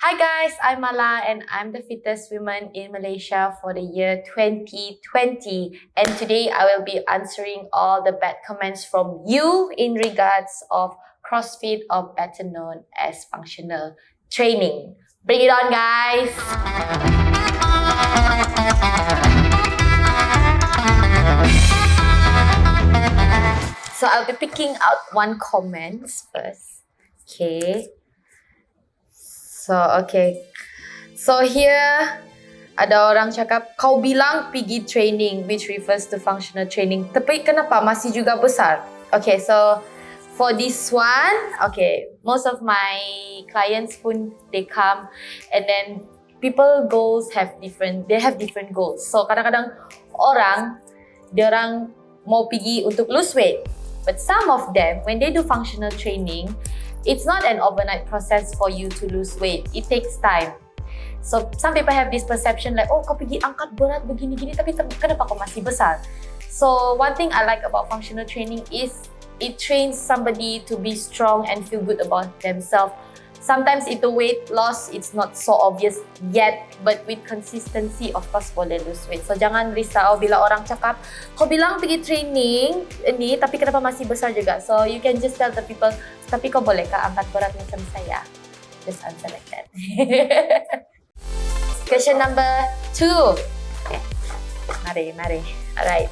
Hi guys, I'm Mala and I'm the fittest woman in Malaysia for the year 2020. And today I will be answering all the bad comments from you in regards of CrossFit, or better known as functional training. Bring it on, guys! So I'll be picking out one comment first. Okay. So here ada orang cakap, kau bilang pergi training, which refers to functional training. Tapi kenapa masih juga besar? Okay, so for this one, okay, most of my clients pun they come and then people goals have different goals. So kadang-kadang dia orang mau pergi untuk lose weight. But some of them, when they do functional training, it's not an overnight process for you to lose weight. It takes time. So some people have this perception like, oh, kau pergi angkat berat begini-gini, tapi kenapa kau masih besar? So one thing I like about functional training is it trains somebody to be strong and feel good about themselves. Sometimes itu weight loss, it's not so obvious yet, but with consistency, of course, boleh lose weight. So jangan risau bila orang cakap, kau bilang pergi training ini, tapi kenapa masih besar juga? So you can just tell the people, tapi kau boleh kah angkat berat macam saya? Just answer like that. Question number 2. Okay. Mari. Alright,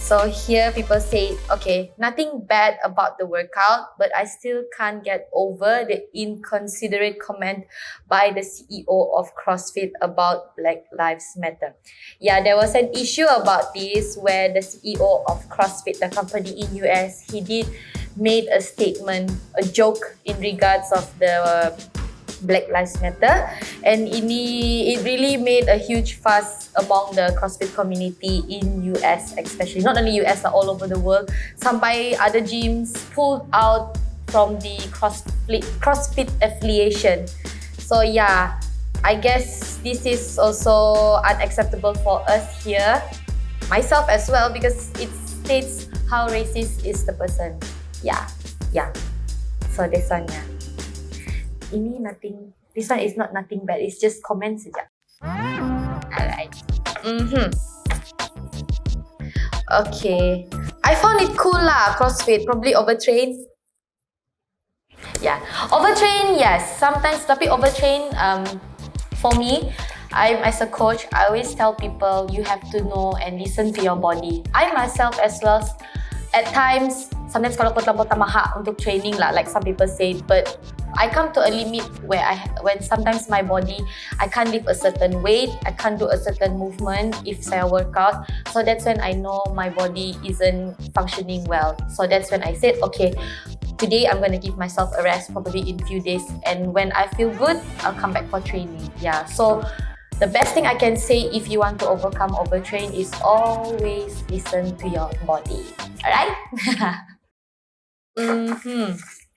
So here people say, okay, nothing bad about the workout, but I still can't get over the inconsiderate comment by the CEO of CrossFit about Black Lives Matter. Yeah, there was an issue about this where the CEO of CrossFit, the company in US, he did made a statement, a joke in regards of the Black Lives Matter, and it really made a huge fuss among the CrossFit community in US, especially not only US but all over the world. Sampai other gyms pulled out from the CrossFit affiliation. So yeah, I guess this is also unacceptable for us here, myself as well, because it states how racist is the person. Yeah. So this one, yeah. This one is not nothing bad, it's just comments saja. Alright. Okay. I found it cool lah, CrossFit. Probably overtrain. Yeah. Overtrain, yes. Sometimes, tapi overtrain, for me, as a coach, I always tell people you have to know and listen to your body. I myself as well, at times, sometimes kalau kau terlampau tamaha untuk training lah, like some people say, but I come to a limit where when sometimes my body, I can't lift a certain weight, I can't do a certain movement if saya workout. So that's when I know my body isn't functioning well. So that's when I said, okay, today I'm going to give myself a rest, probably in few days. And when I feel good, I'll come back for training. Yeah, so the best thing I can say if you want to overcome overtrain is always listen to your body. Alright?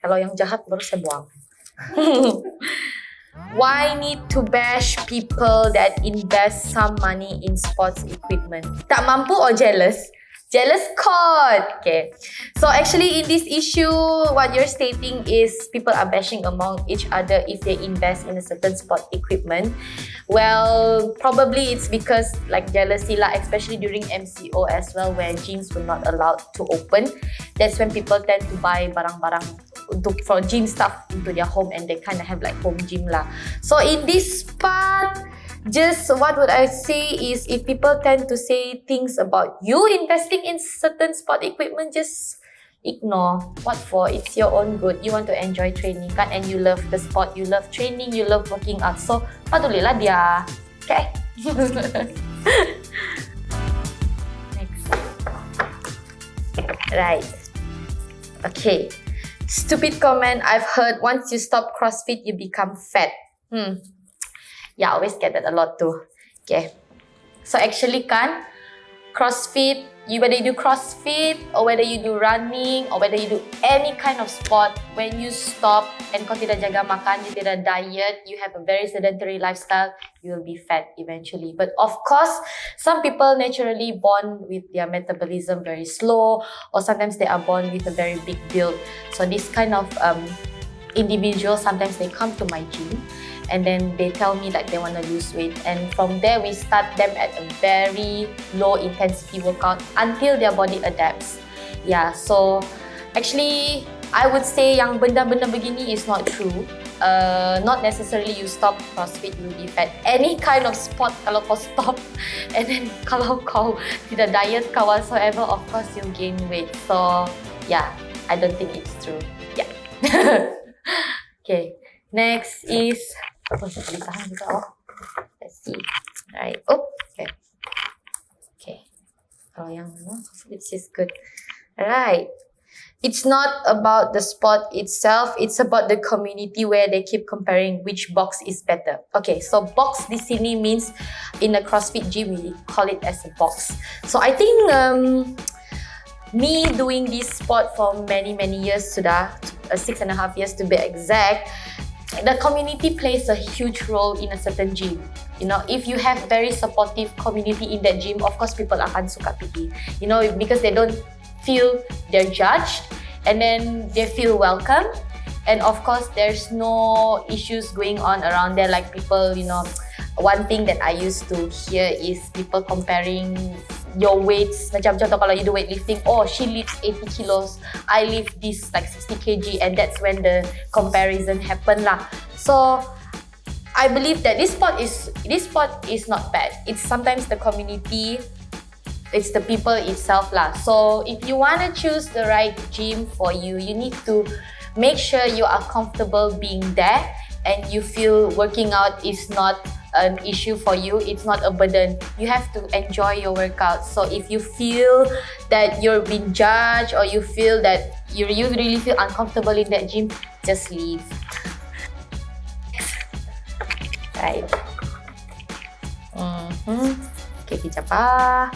Kalau yang jahat baru saya buang. Why need to bash people that invest some money in sports equipment? Tak mampu or jealous? Jealous code. Okay. So actually in this issue, what you're stating is people are bashing among each other if they invest in a certain sport equipment. Well, probably it's because like jealousy lah, especially during MCO as well, where gyms were not allowed to open. That's when people tend to buy barang-barang for gym stuff into their home, and they kind of have like home gym lah. So in this part, just what would I say is, if people tend to say things about you investing in certain sport equipment, just ignore. What for? It's your own good. You want to enjoy training kan, and you love the sport, you love training, you love working out. So patuloy dia. Okay? Next. Right. Okay. Stupid comment I've heard, once you stop CrossFit, you become fat. Yeah, I always get that a lot too. Okay. So actually kan, CrossFit, whether you do CrossFit or whether you do running or whether you do any kind of sport, when you stop and kau tidak jaga makan, you tidak diet, you have a very sedentary lifestyle, you will be fat eventually. But of course, some people naturally born with their metabolism very slow, or sometimes they are born with a very big build. So this kind of individuals, sometimes they come to my gym and then they tell me like they want to lose weight, and from there we start them at a very low intensity workout until their body adapts. Yeah, so actually I would say yang benda-benda begini is not true. Not necessarily you stop CrossFit you will be fat. Any kind of sport kalau kau stop and then kalau kau tidak diet kau whatsoever, of course you'll gain weight. So yeah, I don't think it's true. Yeah. Okay, next is let's see. Right. Oh, okay. Okay. Oh, yang this is good. Alright. It's not about the sport itself, it's about the community where they keep comparing which box is better. Okay, so box di sini means in a CrossFit gym we call it as a box. So I think me doing this sport for many years sudah, 6.5 years to be exact, the community plays a huge role in a certain gym. You know, if you have very supportive community in that gym, of course people akan suka pergi. You know, because they don't feel they're judged and then they feel welcome, and of course there's no issues going on around there like people, you know, one thing that I used to hear is people comparing your weights. Macam contoh kalau you do weightlifting, oh she lifts 80 kilos, I lift this like 60 kg, and that's when the comparison happen lah. So I believe that this sport is not bad. It's sometimes the community, it's the people itself lah. So if you want to choose the right gym for you, you need to make sure you are comfortable being there and you feel working out is not an issue for you, it's not a burden. You have to enjoy your workout. So if you feel that you're being judged or you feel that you really feel uncomfortable in that gym, just leave. Right. Okay, bijak pa.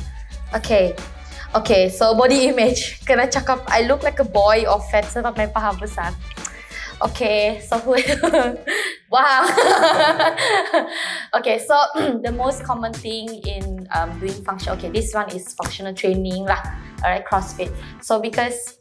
Okay, so body image. Kena cakap I look like a boy or fat sebab main paha besar. Okay, so wow. Okay, so the most common thing in doing function. Okay, this one is functional training lah. Alright, CrossFit. So because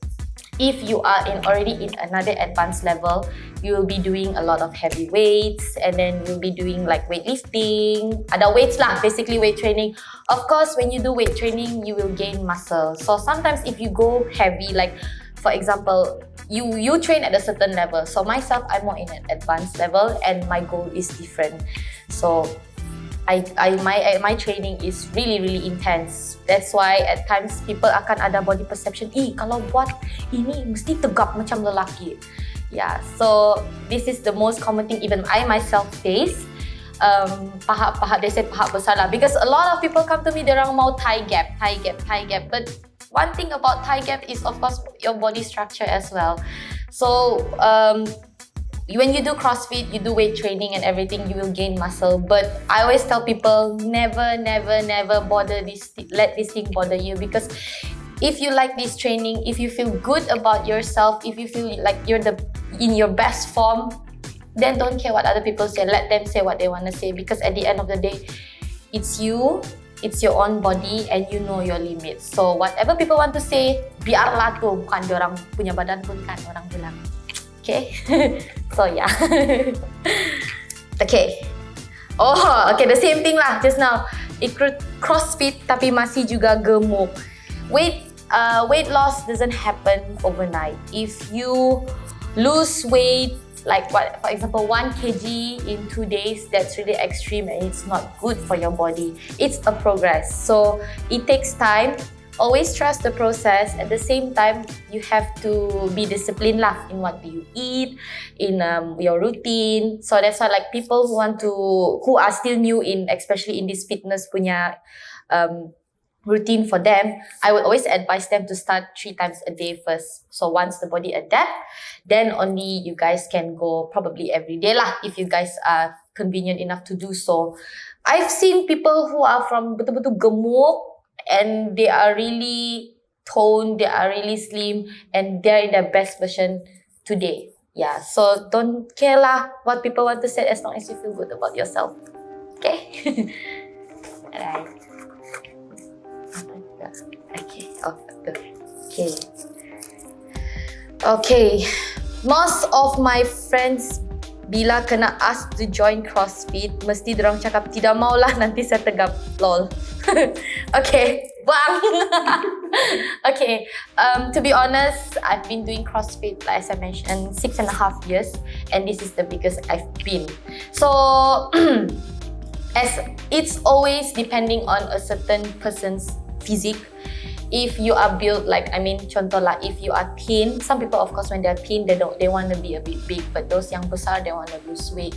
if you are already in another advanced level, you will be doing a lot of heavy weights, and then you'll be doing like weightlifting, ada weights lah, basically weight training. Of course, when you do weight training, you will gain muscle. So sometimes if you go heavy, like for example, you train at a certain level. So myself, I'm more in an advanced level, and my goal is different. So my training is really intense. That's why at times people akan ada body perception, kalau buat ini mesti tegap macam lelaki. Yeah, so this is the most common thing even I myself face. Paha they say paha besar lah, because a lot of people come to me, dorang mau thigh gap. But one thing about thigh gap is of course your body structure as well. So when you do CrossFit, you do weight training and everything, you will gain muscle. But I always tell people, never bother let this thing bother you, because if you like this training, if you feel good about yourself, if you feel like you're in your best form, then don't care what other people say. Let them say what they want to say, because at the end of the day, it's you, it's your own body, and you know your limits. So whatever people want to say, biarlah tu, bukan diorang punya badan pun kan orang bilang. Okay, so yeah. Okay. Oh, okay, the same thing lah just now. Ikut CrossFit tapi masih juga gemuk. Weight loss doesn't happen overnight. If you lose weight, like what, for example, 1 kg in 2 days, that's really extreme and it's not good for your body. It's a progress. So it takes time. Always trust the process. At the same time, you have to be disciplined lah in what do you eat, in your routine. So that's why like people who are still new in, especially in this fitness punya routine for them, I would always advise them to start 3 times a day first. So once the body adapt, then only you guys can go probably every day lah, if you guys are convenient enough to do so. I've seen people who are from betul-betul gemuk, and they are really toned, they are really slim, and they're in their best version today. Yeah, so don't care lah what people want to say, as long as you feel good about yourself. Okay? Alright. Okay. Okay. Most of my friends bila kena ask to join CrossFit, mesti diorang cakap tidak maulah, nanti saya tegap, lol. Okay, bang. Okay, to be honest, I've been doing CrossFit, like as I mentioned, 6.5 years, and this is the biggest I've been. So, as it's always depending on a certain person's physique. If you are built like, contoh lah, if you are thin, some people of course when they're thin, they want to be a bit big, but those yang besar, they want to lose weight.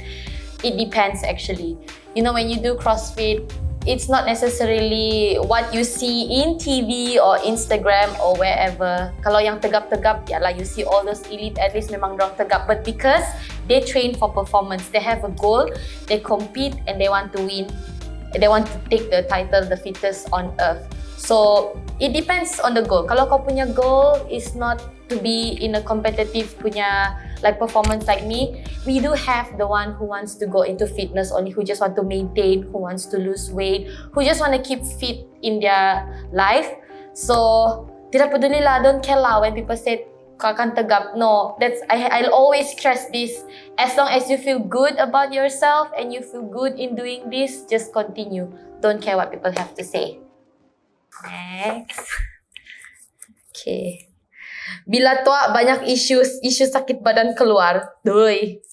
It depends actually. You know, when you do CrossFit, it's not necessarily what you see in TV or Instagram or wherever. Kalau yang tegap-tegap, yalah, you see all those elite athletes memang dorang tegap, but because they train for performance, they have a goal, they compete and they want to win. They want to take the title, the fittest on earth. So, it depends on the goal. Kalau kau punya goal is not to be in a competitive punya like performance like me, we do have the one who wants to go into fitness only, who just want to maintain, who wants to lose weight, who just want to keep fit in their life. So, tidak peduli lah, don't care lah when people say kau akan tegap. No, I'll always stress this. As long as you feel good about yourself and you feel good in doing this, just continue. Don't care what people have to say. Next. Okay. Bila tua banyak isu sakit badan keluar. Doi.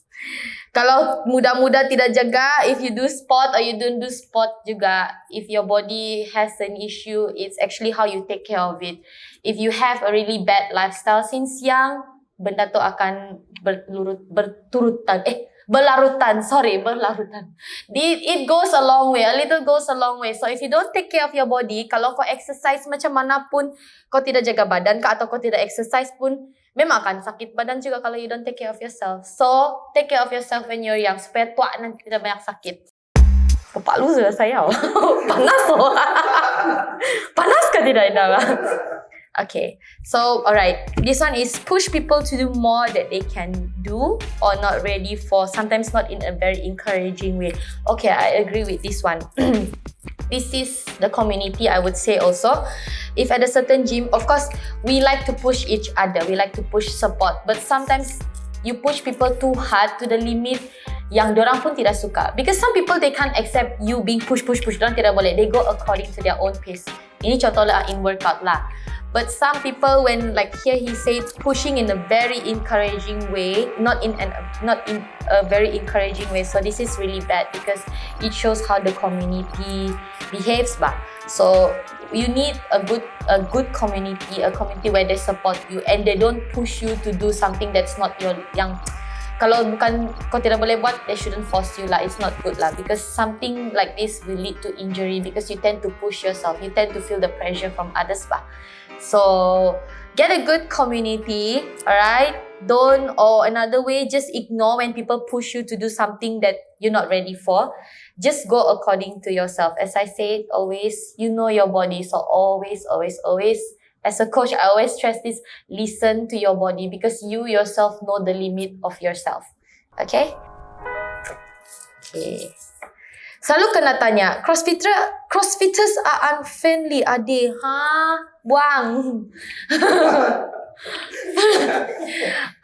Kalau muda-muda tidak jaga, if you do sport or you don't do sport juga, if your body has an issue, it's actually how you take care of it. If you have a really bad lifestyle since young, benda tu akan berlarutan. It goes a long way. A little goes a long way. So if you don't take care of your body, kalau kau exercise macam mana pun, kau tidak jaga badan kah atau kau tidak exercise pun, memang akan sakit badan juga kalau you don't take care of yourself. So, take care of yourself when you're young, supaya tua nanti tidak banyak sakit. Palu sudah saya. Panas oh. Panas kah tidak Indra? Okay, so alright, this one is push people to do more that they can do or not ready for, sometimes not in a very encouraging way. Okay, I agree with this one. This is the community, I would say also. If at a certain gym, of course, we like to push each other, we like to push support, but sometimes you push people too hard to the limit yang dorang pun tidak suka. Because some people, they can't accept you being push. Dorang tidak boleh. They go according to their own pace. Ini contohnya in workout lah. But some people, when like here he said pushing in a very encouraging way, not in a very encouraging way. So this is really bad because it shows how the community behaves bah. So you need a good community, a community where they support you and they don't push you to do something that's not your yang. Kalau bukan kau tidak boleh buat, they shouldn't force you lah. It's not good lah because something like this will lead to injury because you tend to push yourself. You tend to feel the pressure from others bah. So get a good community, alright? Don't, or another way, just ignore when people push you to do something that you're not ready for. Just go according to yourself. As I said, always, you know your body. So always, as a coach, I always stress this, listen to your body because you yourself know the limit of yourself. Okay? Okay. Selalu kena tanya, CrossFitters are unfriendly, adik. Buang.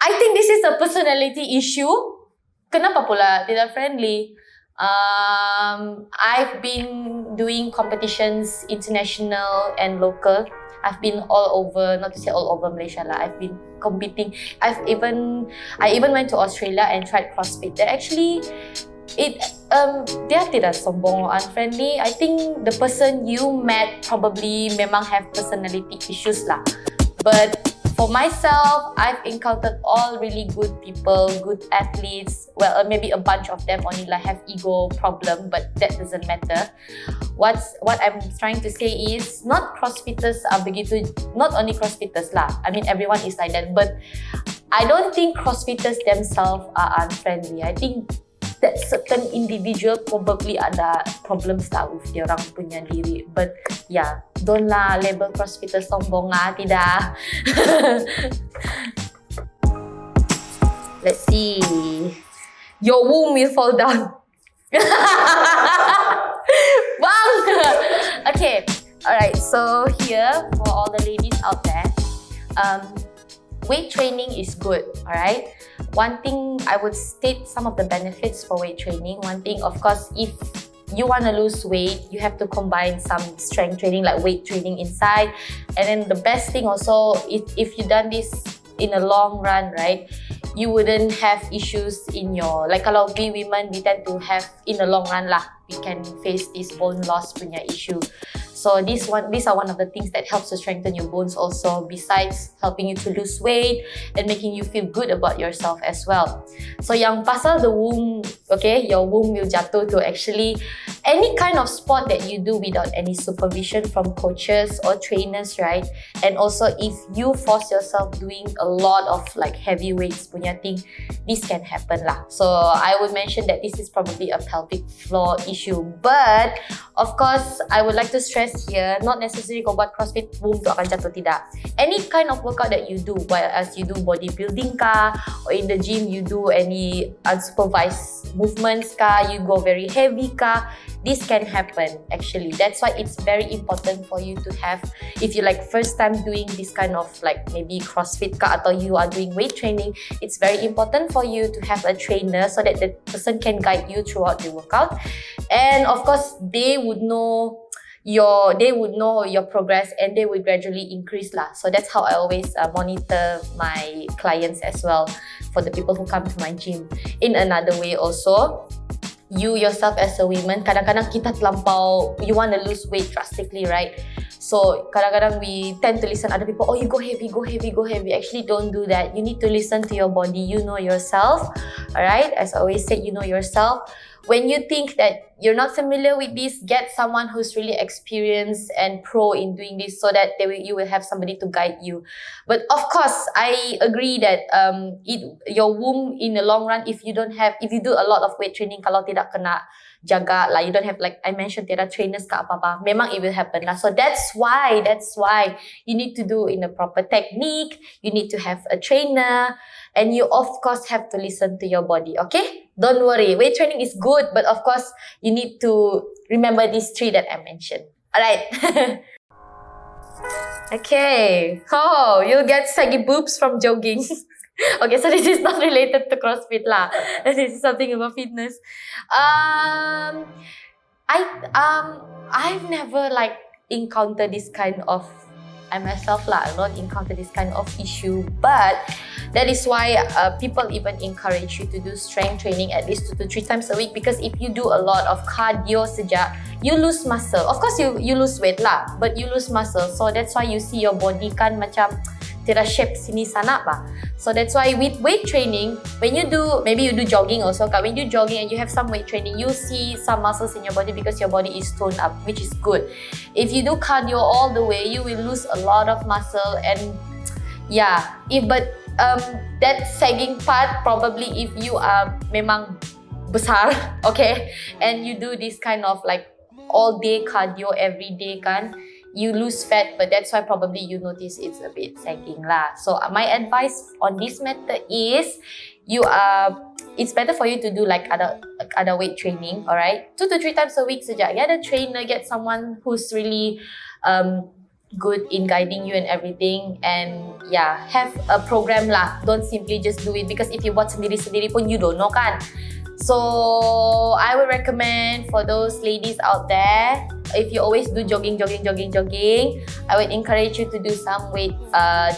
I think this is a personality issue. Kenapa pula tidak friendly? I've been doing competitions, international and local. I've been all over, not to say all over Malaysia lah. I've been competing. I even went to Australia and tried CrossFit. They're actually, dia tidak sombong or unfriendly. I think the person you met probably memang have personality issues lah. But for myself, I've encountered all really good people, good athletes. Well, maybe a bunch of them only like have ego problem, but that doesn't matter. What I'm trying to say is, not CrossFitters are begitu, not only CrossFitters lah. I mean, everyone is like that, but I don't think CrossFitters themselves are unfriendly. I think that certain individual probably ada problems lah with dia orang punya diri. But yeah, don't lah label CrossFitters sombong lah, tidak. Let's see. Your womb will fall down. Bang! Okay, alright, so here for all the ladies out there, weight training is good, alright? One thing I would state some of the benefits for weight training. One thing, of course, if you want to lose weight, you have to combine some strength training like weight training inside. And then the best thing also, if you done this in a long run, right, you wouldn't have issues in your, like kalau we women, we tend to have in the long run lah, we can face this bone loss punya issue. So these are one of the things that helps to strengthen your bones also, besides helping you to lose weight and making you feel good about yourself as well. So yang pasal the womb, okay, your womb will jatuh to actually any kind of sport that you do without any supervision from coaches or trainers, right? And also if you force yourself doing a lot of like heavy weights punya thing, this can happen lah. So I would mention that this is probably a pelvic floor issue. But of course, I would like to stress here, not necessarily kau buat CrossFit, boom, tu akan jatuh, tidak. Any kind of workout that you do, while as you do bodybuilding ka, or in the gym you do any unsupervised movements ka, you go very heavy ka, this can happen actually. That's why it's very important for you to have, if you like first time doing this kind of like maybe CrossFit ka, atau you are doing weight training, it's very important for you to have a trainer so that the person can guide you throughout the workout. And of course, they would know your progress and they will gradually increase lah. So that's how I always monitor my clients as well, for the people who come to my gym. In another way also, you yourself as a woman, kadang-kadang kita terlampau, you want to lose weight drastically, right? So kadang-kadang we tend to listen other people, oh, you go heavy, go heavy, go heavy. Actually, don't do that. You need to listen to your body. You know yourself, alright? As I always say, you know yourself. When you think that you're not familiar with this, get someone who's really experienced and pro in doing this, so that you will have somebody to guide you. But of course, I agree that your womb in the long run, if you do a lot of weight training, kalau tidak kena jaga lah, you don't have, like I mentioned, tiada trainers ke apa-apa, memang it will happen lah. So that's why you need to do in a proper technique, you need to have a trainer, and you of course have to listen to your body, okay? Don't worry, weight training is good, but of course, you need to remember these three that I mentioned. Alright. Okay. Oh, you'll get saggy boobs from jogging. Okay, so this is not related to CrossFit lah. This is something about fitness. I've never like encountered this kind of, I myself lah, I not encounter this kind of issue, but that is why people even encourage you to do strength training at least 2 to 3 times a week, because if you do a lot of cardio sejak, you lose muscle. Of course you lose weight lah, but you lose muscle. So that's why you see your body kan macam tiada shape sini sana ba. So that's why with weight training, when you do, maybe you do jogging also, when you jogging and you have some weight training, you see some muscles in your body because your body is toned up, which is good. If you do cardio all the way, you will lose a lot of muscle. And yeah, that sagging part, probably if you are memang besar, okay, and you do this kind of like all day cardio every day kan, you lose fat, but that's why probably you notice it's a bit sagging lah. So my advice on this method is, it's better for you to do like other weight training, alright? 2 to 3 times a week saja. Get a trainer, get someone who's really good in guiding you and everything, and yeah, have a program lah. Don't simply just do it, because if you buat sendiri-sendiri pun you don't know kan. So I would recommend for those ladies out there, if you always do jogging, I would encourage you to do some weight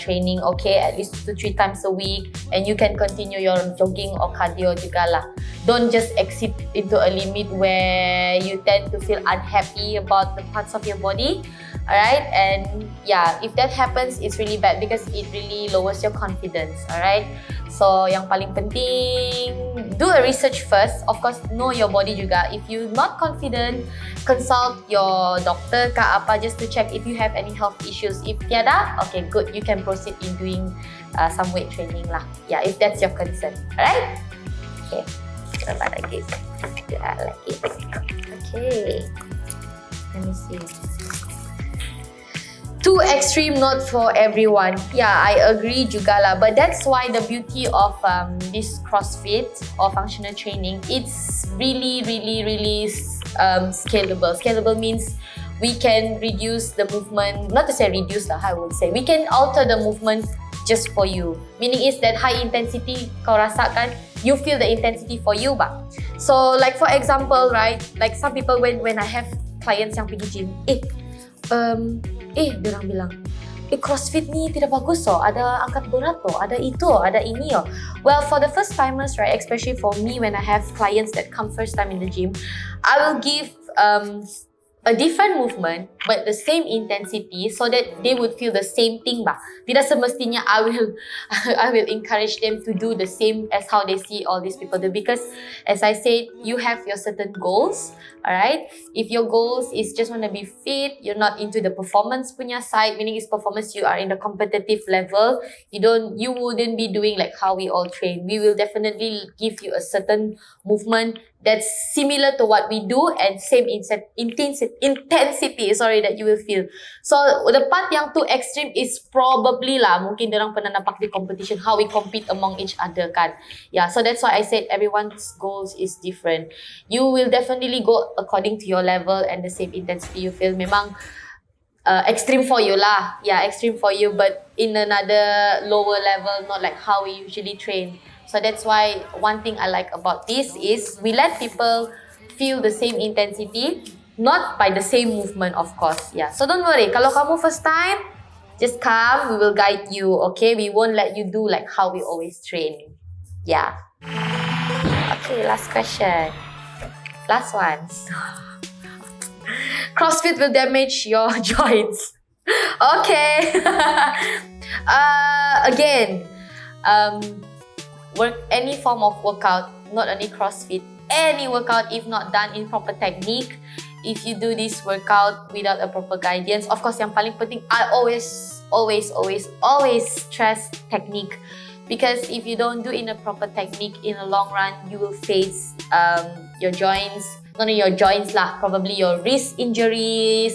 training, okay, at least 2 to 3 times a week, and you can continue your jogging or cardio juga lah. Don't just exceed into a limit where you tend to feel unhappy about the parts of your body, alright? And yeah, if that happens, it's really bad because it really lowers your confidence, alright? So yang paling penting, do a research first. Of course, know your body juga. If you're not confident, consult your doctor ke apa, just to check if you have any health issues. If tiada, okay, good, you can proceed in doing some weight training lah. Yeah, if that's your concern, alright? Okay, apa lagi? Okay, let me see. Too extreme, not for everyone. Yeah, I agree juga lah. But that's why the beauty of this CrossFit or functional training, it's really scalable. Scalable means we can reduce the movement, not to say reduce lah, I would say. We can alter the movement just for you. Meaning is that high intensity kau rasakan, you feel the intensity for you ba. So like for example, right, like some people when I have clients yang pergi gym, diorang bilang, CrossFit ni tidak bagus ada angkat berat ada itu, ada ini Well, for the first timers, right, especially for me when I have clients that come first time in the gym, I will give a different movement but the same intensity so that they would feel the same thing ba. Tidak semestinya I will encourage them to do the same as how they see all these people do, because as I said, you have your certain goals, alright? If your goals is just want to be fit, you're not into the performance punya side, meaning is performance, you are in the competitive level, you wouldn't be doing like how we all train. We will definitely give you a certain movement that's similar to what we do and same intensity that you will feel. So the part yang too extreme is probably mungkin dorang pernah nampak di competition, how we compete among each other kan. Yeah, so that's why I said everyone's goals is different. You will definitely go according to your level and the same intensity you feel. Memang extreme for you lah. Yeah, extreme for you, but in another lower level, not like how we usually train. So that's why one thing I like about this is we let people feel the same intensity, not by the same movement, of course. Yeah. So don't worry. Kalau kamu first time, just come. We will guide you. Okay. We won't let you do like how we always train. Yeah. Okay. Last question. Last one. CrossFit will damage your joints. Okay. Again. Any form of workout, not only CrossFit, any workout if not done in proper technique, if you do this workout without a proper guidance, of course yang paling penting, I always stress technique, because if you don't do in a proper technique, in a long run you will face your joints, not only your joints lah, probably your wrist injuries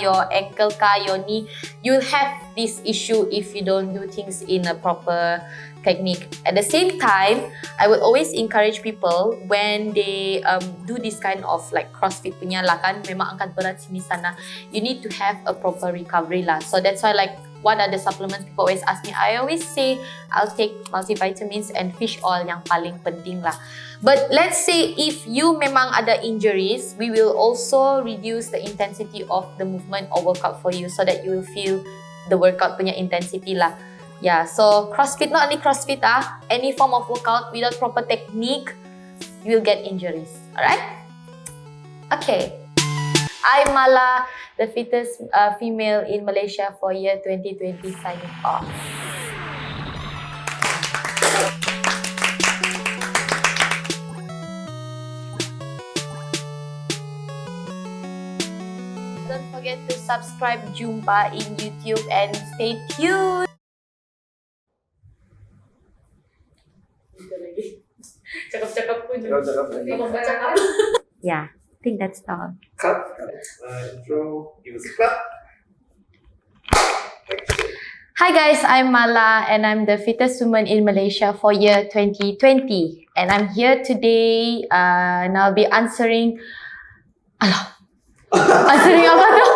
your ankle your knee, you'll have this issue if you don't do things in a proper technique. At the same time, I would always encourage people when they do this kind of like CrossFit punya lah kan, memang angkat berat sini sana, you need to have a proper recovery lah. So that's why like what are the supplements people always ask me, I always say I'll take multivitamins and fish oil yang paling penting lah. But let's say if you memang ada injuries, we will also reduce the intensity of the movement or workout for you so that you will feel the workout punya intensity lah. Yeah, so CrossFit, not only CrossFit any form of workout without proper technique, you will get injuries. Alright? Okay. I'm Mala, the fittest female in Malaysia for year 2020, signing off. Don't forget to subscribe JUMPA in YouTube and stay tuned. Cakap-cakap pun. Cakap-cakap. Yeah, I think that's all. Cut. Intro. Give us a clap. Hi guys, I'm Mala and I'm the fittest woman in Malaysia for year 2020. And I'm here today and I'll be answering... Alah. Answering apa tu?